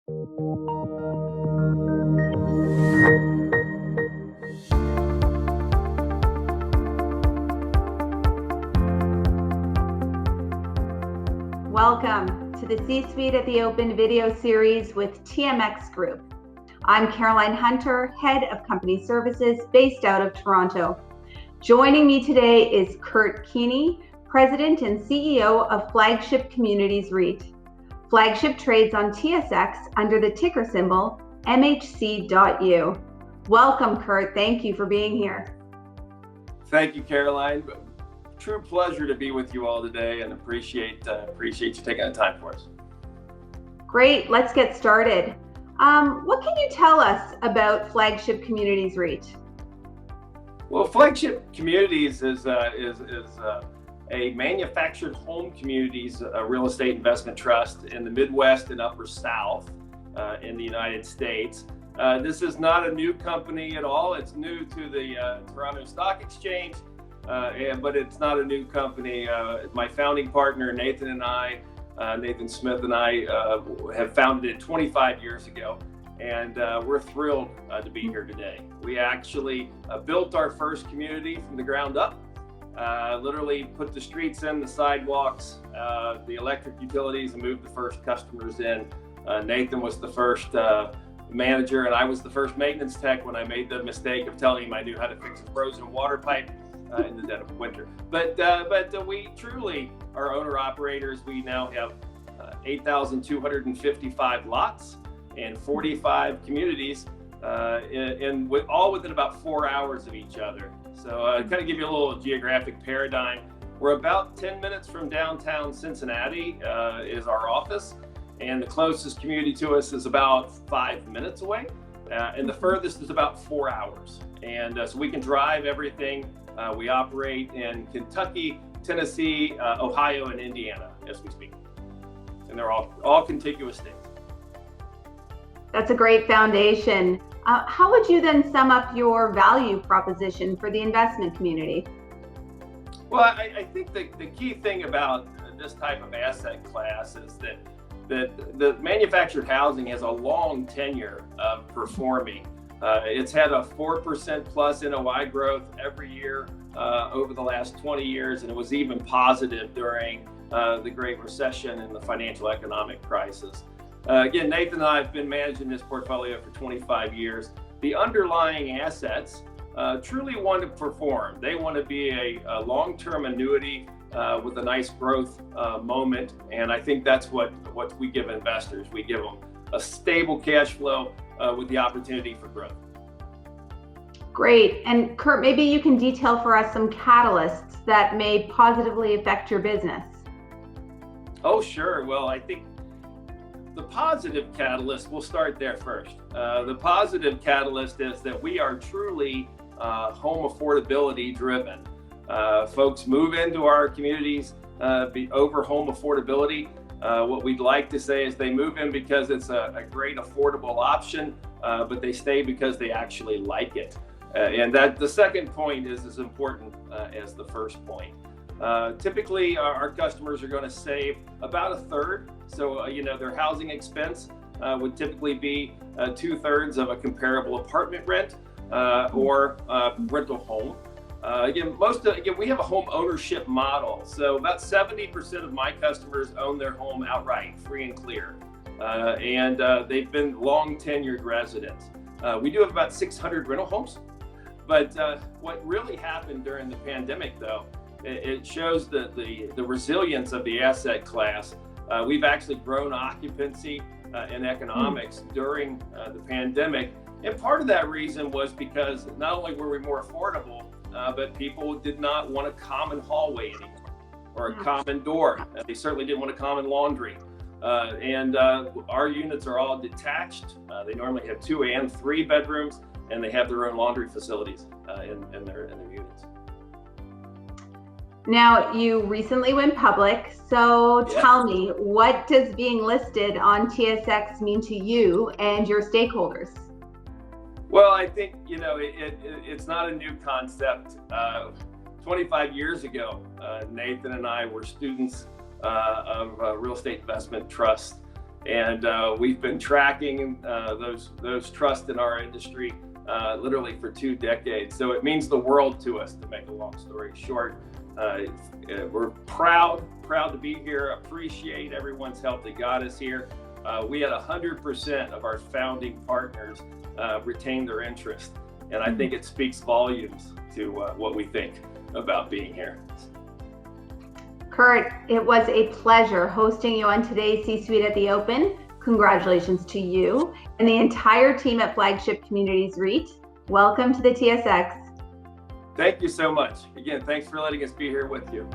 Welcome to the C-Suite at the Open video series with TMX Group. I'm Caroline Hunter, Head of Company Services based out of Toronto. Joining me today is Kurt Keeney, President and CEO of Flagship Communities REIT. Flagship trades on TSX under the ticker symbol MHC.U. Welcome, Kurt. Thank you for being here. Thank you, Caroline. True pleasure to be with you all today, and appreciate you taking the time for us. Great. Let's get started. What can you tell us about Flagship Communities REIT? Well, Flagship Communities is a manufactured home communities real estate investment trust in the Midwest and Upper South in the United States. This is not a new company at all. It's new to the Toronto Stock Exchange, but it's not a new company. My founding partner, Nathan Smith and I have founded it 25 years ago, and we're thrilled to be here today. We actually built our first community from the ground up, literally put the streets in, the sidewalks, the electric utilities, and moved the first customers in. Nathan was the first manager, and I was the first maintenance tech when I made the mistake of telling him I knew how to fix a frozen water pipe in the dead of winter. But we truly are owner-operators. We now have 8,255 lots and 45 communities, all within about 4 hours of each other. So kind of give you a little geographic paradigm. We're about 10 minutes from downtown Cincinnati is our office, and the closest community to us is about 5 minutes away, and the furthest is about 4 hours. And so we can drive everything. We operate in Kentucky, Tennessee, Ohio, and Indiana as we speak. And they're all contiguous states. That's a great foundation. How would you then sum up your value proposition for the investment community? Well, I think the key thing about this type of asset class is that the manufactured housing has a long tenure of performing. It's had a 4% plus NOI growth every year over the last 20 years, and it was even positive during the Great Recession and the financial economic crisis. Again, Nathan and I have been managing this portfolio for 25 years. The underlying assets truly want to perform. They want to be a long-term annuity with a nice growth moment, and I think that's what we give investors. We give them a stable cash flow with the opportunity for growth. Great. And Kurt, maybe you can detail for us some catalysts that may positively affect your business. Oh, sure. Well, I think the positive catalyst, we'll start there first. The positive catalyst is that we are truly home affordability driven. Folks move into our communities over home affordability. What we'd like to say is they move in because it's a great affordable option, but they stay because they actually like it. And that the second point is as important as the first point. Typically, our customers are going to save about a third. So, their housing expense would typically be 2/3 of a comparable apartment rent or rental home. Again, we have a home ownership model. So about 70% of my customers own their home outright, free and clear. And they've been long tenured residents. We do have about 600 rental homes. But what really happened during the pandemic, though, it shows the resilience of the asset class. We've actually grown occupancy and economics during the pandemic. And part of that reason was because not only were we more affordable, but people did not want a common hallway anymore or a common door. They certainly didn't want a common laundry. And our units are all detached. They normally have 2 and 3 bedrooms, and they have their own laundry facilities in their units. Now, you recently went public, so tell me, what does being listed on TSX mean to you and your stakeholders? Well, I think, it's not a new concept. 25 years ago, Nathan and I were students of real estate investment trust. And we've been tracking those trusts in our industry literally for 2 decades. So it means the world to us, to make a long story short. We're proud to be here, appreciate everyone's help that got us here. We had 100% of our founding partners retain their interest. And I think it speaks volumes to what we think about being here. Kurt, it was a pleasure hosting you on today's C-Suite at the Open. Congratulations to you and the entire team at Flagship Communities REIT. Welcome to the TSX. Thank you so much. Again, thanks for letting us be here with you.